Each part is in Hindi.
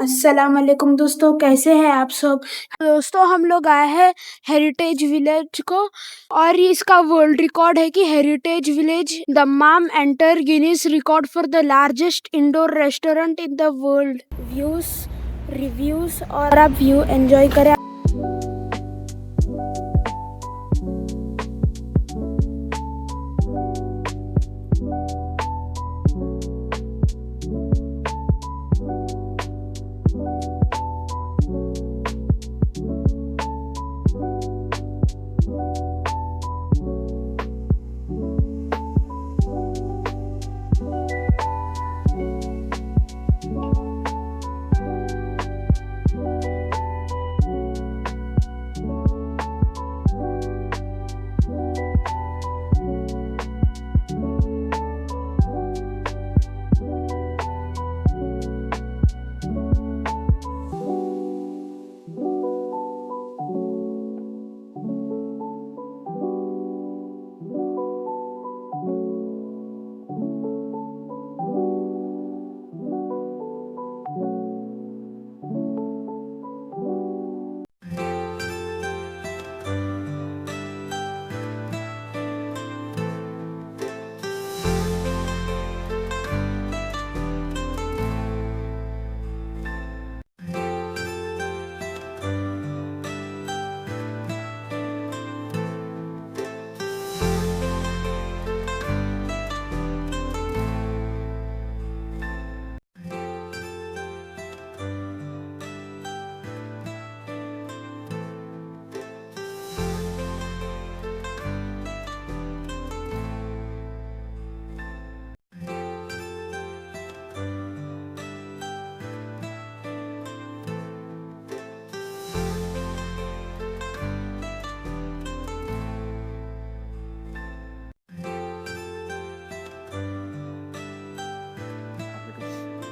अस्सलाम वालेकुम दोस्तों, कैसे हैं आप सब। दोस्तों हम लोग आए हैं हेरिटेज विलेज को और इसका वर्ल्ड रिकॉर्ड है कि heritage village Dammam enter Guinness record for the largest indoor restaurant in the world. Views reviews और आप व्यू एंजॉय करें।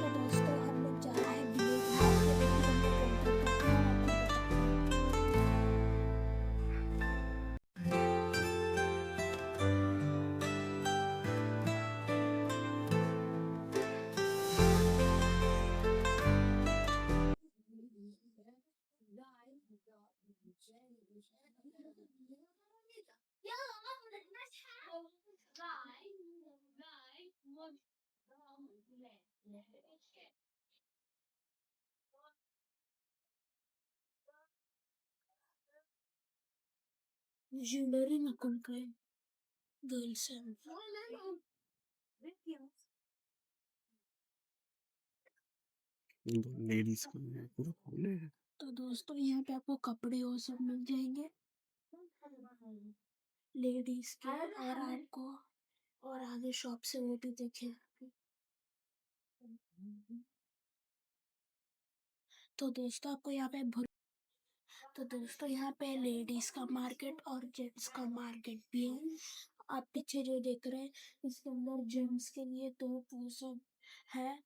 दोस्तों हम लोग जा रहे हैं विलेज हाउस के अंदर, हम लोग एंटर करते हैं और आपको बताते हैं। ज्वेलरी नकल का गर्ल्स है। लेडीज को पूरा खोले है। तो दोस्तों यहाँ पे आपको कपड़े और सब मिल जाएंगे लेडीज के, और आपको और आगे शॉप से वो भी देखे। तो दोस्तों आपको यहाँ पे तो दोस्तों यहाँ पे लेडीज का मार्केट और जेंट्स का मार्केट भी है। आप पीछे जो देख रहे हैं इसके अंदर जेंट्स के लिए तो वो सब है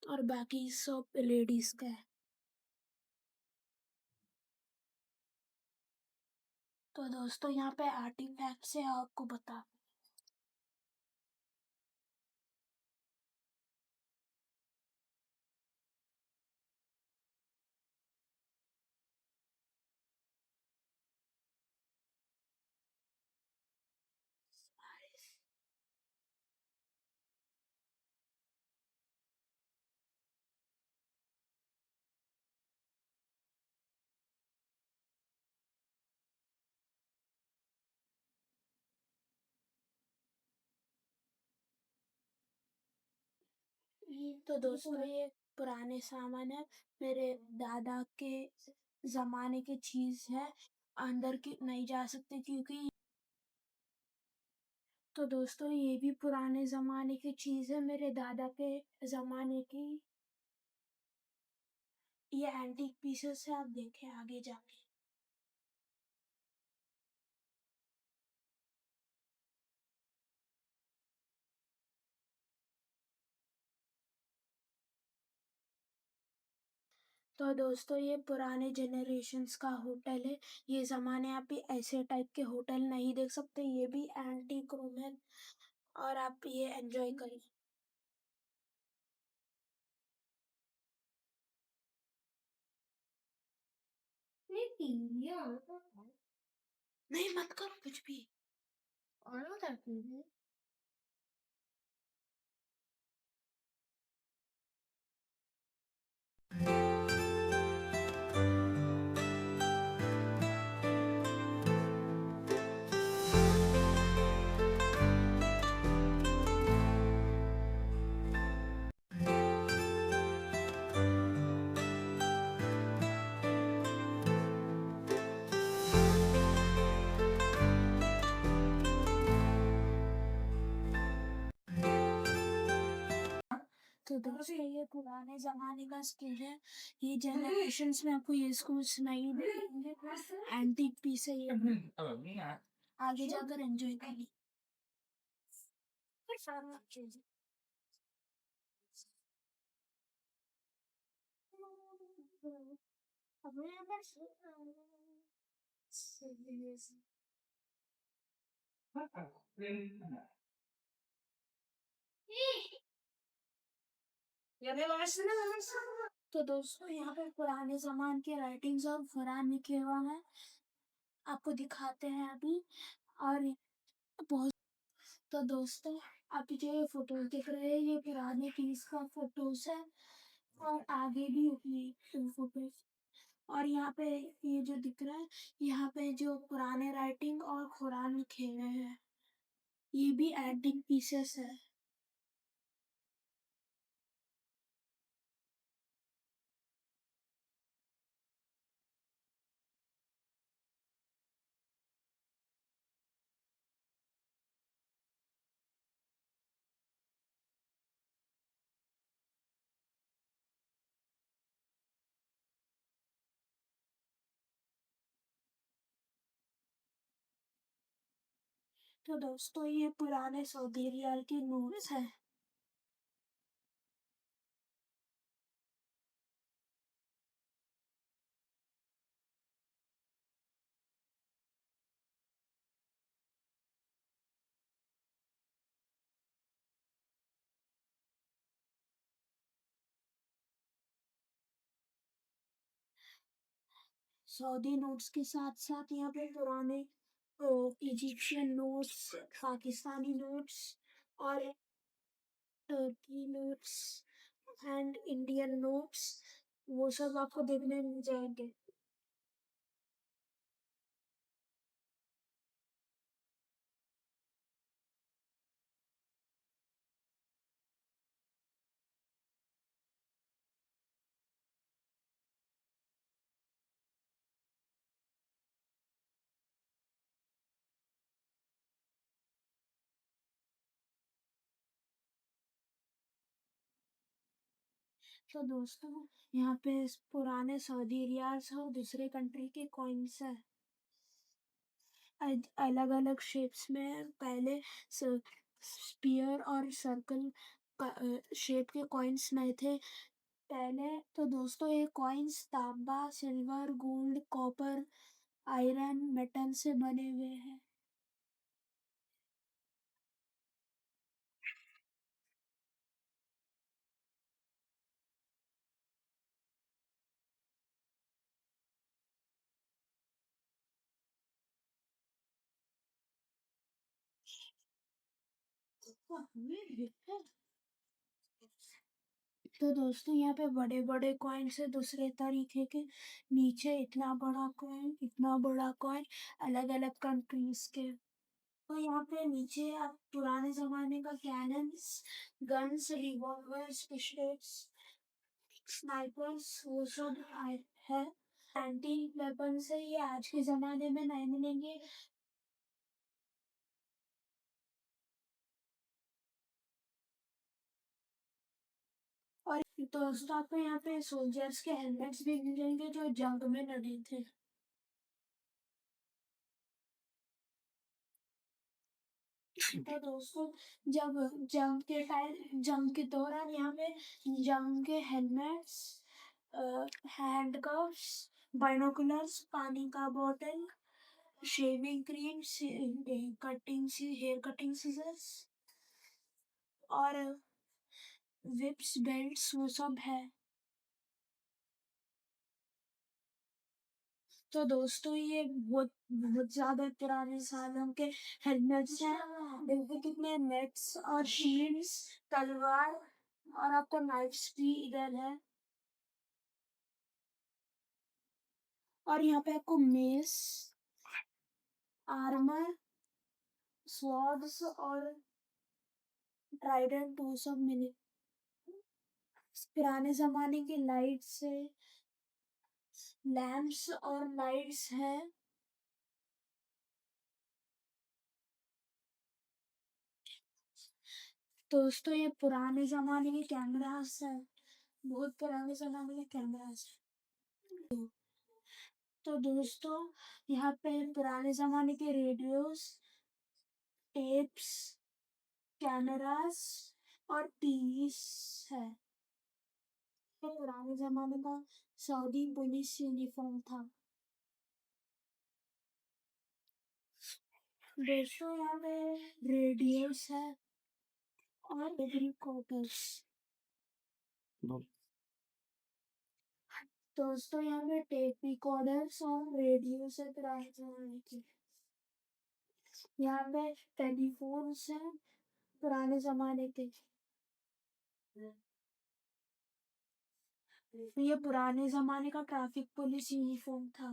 और बाकी सब लेडीज का है। तो दोस्तों यहाँ पे आर्टिफैक्ट से आपको बता तो दोस्तों ये पुराने सामान है, मेरे दादा के जमाने की चीज है, अंदर की नहीं जा सकते क्योंकि। तो दोस्तों ये भी पुराने जमाने की चीज है, मेरे दादा के जमाने की। ये एंटीक पीसेस है, आप देखें आगे जाके। तो दोस्तों ये पुराने जनरेशन्स का होटल है, ये ज़माने आप भी ऐसे टाइप के होटल नहीं देख सकते, ये भी एंटीक रूम है और आप ये एंजॉय करिए। नहीं मत कर कुछ भी। तो दोस्तों ये पुराने जमाने का स्किल है। ये जनरेशंस में आपको ये स्कूल्स नहीं देंगे। एंटीक पीस है ये, आगे जाकर एंजॉय करिए। तो दोस्तों यहाँ पे पुराने जमाने के राइटिंग्स और कुरान लिखे हुआ है, आपको दिखाते हैं अभी। और बहुत तो दोस्तों आप जो ये फोटोज दिख रहे हैं ये पुराने पीस का फोटोज है और आगे भी ये फोटोज। और यहाँ पे ये जो दिख रहा है यहाँ पे जो पुराने राइटिंग और कुरान लिखे हुए हैं ये भी एंटीक पीसेस है। तो दोस्तों ये पुराने सऊदी रियाल के नोट्स है। सऊदी नोट्स के साथ साथ यहाँ पे पुराने इजिप्शियन नोट्स, पाकिस्तानी नोट्स और Turkey notes and Indian notes वो सब आपको देखने मिल जाएंगे। तो दोस्तों यहाँ पे पुराने सऊदी रियाल्स और दूसरे कंट्री के कॉइन्स है अलग अलग शेप्स में। पहले स्पीयर और सर्कल शेप के कॉइन्स में थे पहले। तो दोस्तों ये कॉइन्स तांबा, silver, gold, copper, iron, metal से बने हुए हैं। तो दोस्तों यहाँ पे बड़े बड़े कॉइन्स है दूसरे तरीके के। नीचे इतना बड़ा कॉइन, इतना बड़ा कॉइन, अलग अलग कंट्रीज के। तो यहाँ पे नीचे आप पुराने जमाने का cannons, guns, revolvers, pistols, snipers वो सब आए है। एंटीक वेपन्स है ये आज के जमाने में नहीं मिलेंगे। और दोस्तों आपको यहाँ पे सोल्जर्स के हेलमेट्स भी मिल जाएंगे जो जंग में लड़े थे। तो दोस्तों जब जंग के दौरान यहाँ पे जंग के हेलमेट्स, हैंड कफ्स, बाइनोकुलर्स, पानी का बोतल, shaving cream, hair cutting scissors और विप्स, बेल्ट्स वो सब है। तो दोस्तों ये बहुत बहुत ज्यादा पुराने सालों के हेलमेट्स हैं। देखो कितने नेट्स और शील्ड्स, तलवार और आपको नाइफ्स भी इधर है। और यहाँ पे आपको मेस, आर्मर, स्वॉर्ड्स और ट्राइडेंट वो सब मिले। पुराने जमाने की लाइट्स से लैंप्स और लाइट्स हैं। दोस्तों ये पुराने जमाने के कैमरास हैं, बहुत पुराने जमाने के कैमरास हैं। तो दोस्तों यहाँ पे पुराने जमाने के रेडियोस, टेप्स, कैमरास और टीवीस है। ये पुराने जमाने का सऊदी पुलिस यूनिफॉर्म था। दोस्तों यहाँ पे रेडियोस है और रिकॉर्डर्स। दोस्तों यहाँ पे टेप रिकॉर्डर्स और रेडियोस है पुराने जमाने के। यहाँ पे टेलीफोन्स हैं पुराने जमाने के। ये पुराने जमाने का ट्रैफिक पुलिस यूनिफॉर्म था।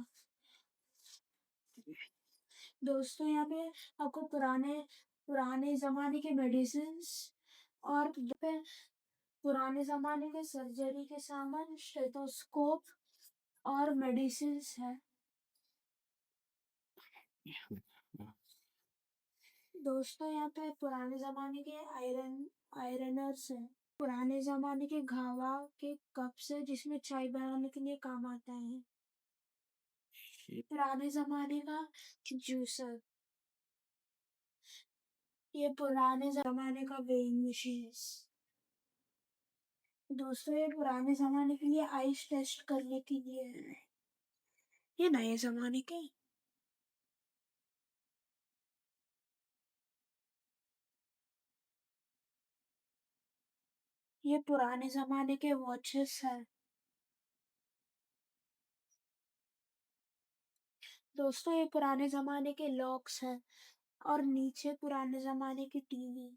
दोस्तों यहाँ पे आपको पुराने पुराने जमाने के मेडिसिन्स और पे पुराने जमाने के सर्जरी के सामान, स्टेथोस्कोप और मेडिसिन्स है। दोस्तों यहाँ पे पुराने जमाने के आयरनर्स हैं। पुराने जमाने के घावा के कप्स है जिसमें चाय बनाने के लिए काम आता है। पुराने जमाने का जूसर। ये पुराने जमाने का वेइंग मशीन्स। दोस्तों ये पुराने जमाने के लिए आइस टेस्ट करने के लिए है। ये नए जमाने के। ये पुराने जमाने के वॉचेस है। दोस्तों ये पुराने जमाने के लॉक्स हैं और नीचे पुराने जमाने की टीवी।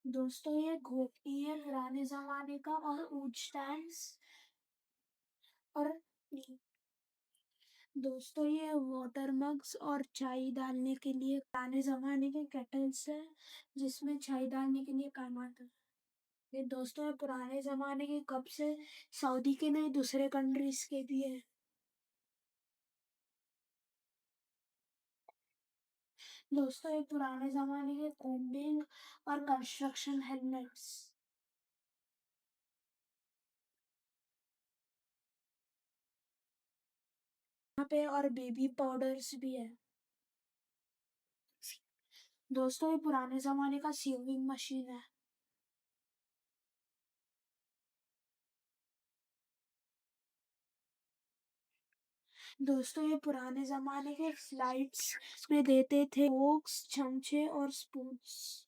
दोस्तों ये घोटी है पुराने जमाने का और ऊंट स्टैंड्स और दोस्तों ये वाटर मग्स और चाय डालने के लिए पुराने जमाने के केटल्स है जिसमें चाय डालने के लिए काम आता है। ये दोस्तों ये पुराने जमाने के कप से सऊदी के नहीं दूसरे कंट्रीज के भी है। दोस्तों ये पुराने जमाने के कोम्बिंग और कंस्ट्रक्शन हेलमेट्स। यहाँ पे और बेबी पाउडर्स भी है। दोस्तों ये पुराने जमाने का सीविंग मशीन है। दोस्तों ये पुराने जमाने के फ्लाइट्स में देते थे फोक्स, चमचे और स्पून्स।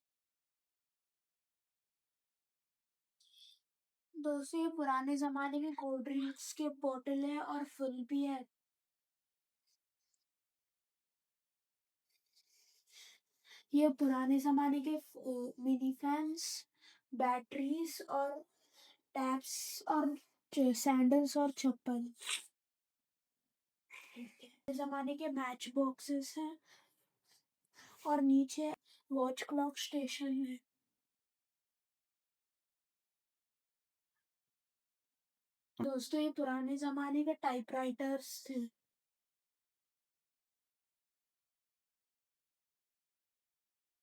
दोस्तों ये पुराने जमाने के कोल्ड ड्रिंक्स के बोतल है और फुल भी है। ये पुराने जमाने के मिनी फैंस, बैटरीज और टैप्स और सैंडल्स और चप्पल। जमाने के मैच बॉक्सेस हैं और नीचे वॉच क्लॉक स्टेशन है। दोस्तों ये पुराने जमाने के टाइपराइटर्स थे।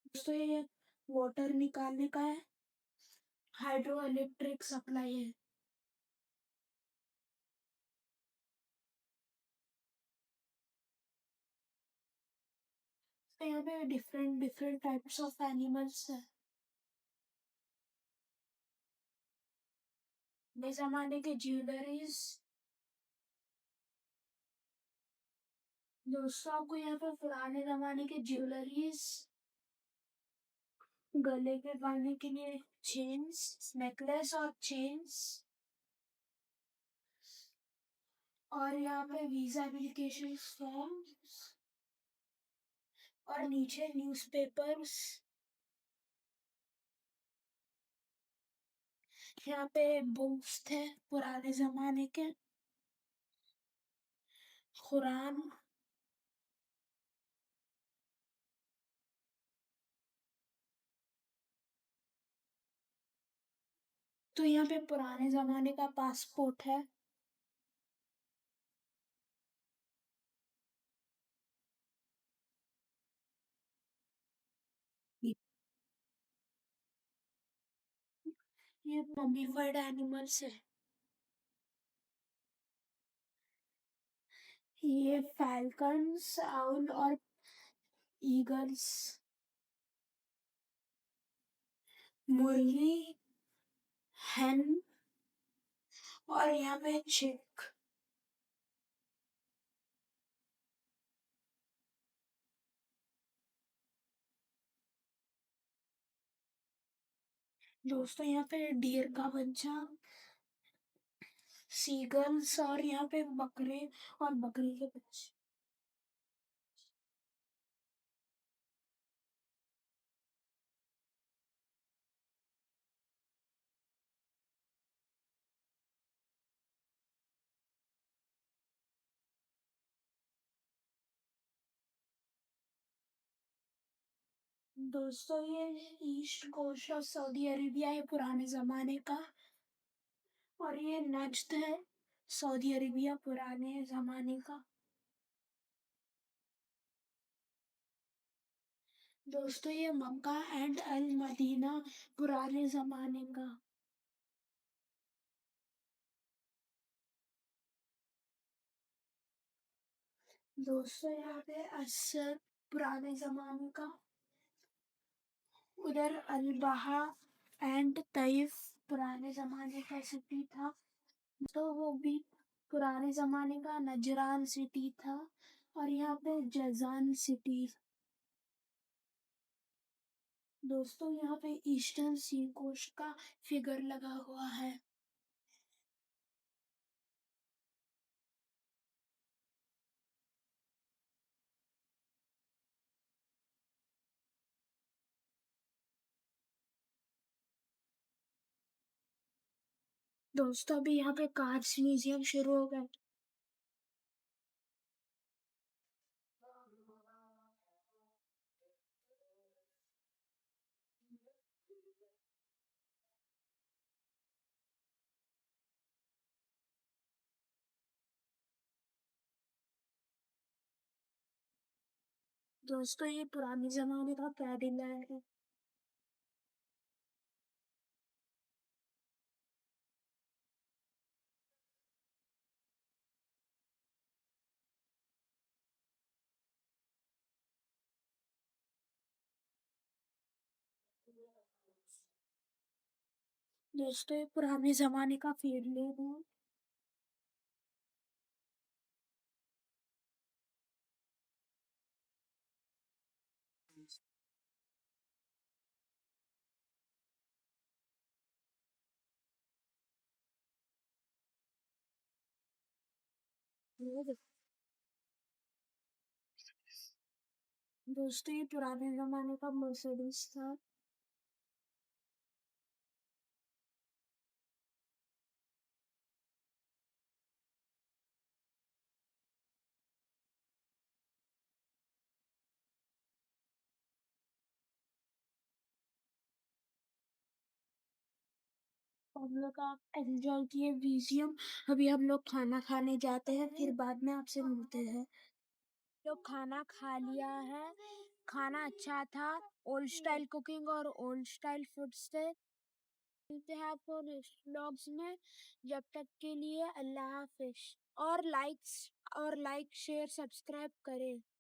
दोस्तों ये वाटर निकालने का है, हाइड्रो इलेक्ट्रिक सप्लाई है। तो यहाँ पे different different types of animals है। नए जमाने के ज्वेलरीज। दोस्तों आपको यहाँ पे पुराने जमाने के ज्वेलरीज, गले के बांधने के लिए चेन्स, नेकलेस और चेन्स, और यहाँ पे वीजा एप्लीकेशन फॉर्म और नीचे न्यूज़पेपर्स। यहाँ पे बुक्स थे पुराने जमाने के, कुरान। तो यहाँ पे पुराने जमाने का पासपोर्ट है। ये मम्मीफाइड एनिमल्स है। ये फैल्कन्स, आउल और ईगल्स। मुर्गी, हैन और यहाँ पे चिक। दोस्तों यहाँ पे डियर का बच्चा, सीगल्स और यहाँ पे बकरे और बकरी के बच्चे। दोस्तों ये east coast of Saudi Arabia है पुराने जमाने का, और ये नज्द है सऊदी अरेबिया पुराने जमाने का। दोस्तों ये मक्का एंड अल मदीना पुराने जमाने का। दोस्तों यहाँ पे असर पुराने जमाने का। उधर अल बहा एंड तइफ पुराने जमाने का सिटी था, तो वो भी पुराने जमाने का नजरान सिटी था। और यहाँ पे जजान सिटी। दोस्तों यहाँ पे ईस्टर्न सी कोस्ट का फिगर लगा हुआ है। दोस्तों अभी यहाँ पे कार्स म्यूजियम शुरू हो गए। दोस्तों ये पुराने जमाने का कैडिलैक है। दोस्तों ये पुराने जमाने का फील्डलेन है। दोस्तों ये पुराने जमाने का मर्सिडीज था। हम लोग आप एंजॉय किए म्यूजियम। अभी हम लोग खाना खाने जाते हैं, फिर बाद में आपसे मिलते हैं। तो खाना खा लिया है, खाना अच्छा था। ओल्ड स्टाइल कुकिंग और ओल्ड स्टाइल फूड्स थे। मिलते हैं आपको नेक्स्ट व्लॉग्स में। जब तक के लिए अल्लाह हाफिज। और लाइक शेयर सब्सक्राइब करें।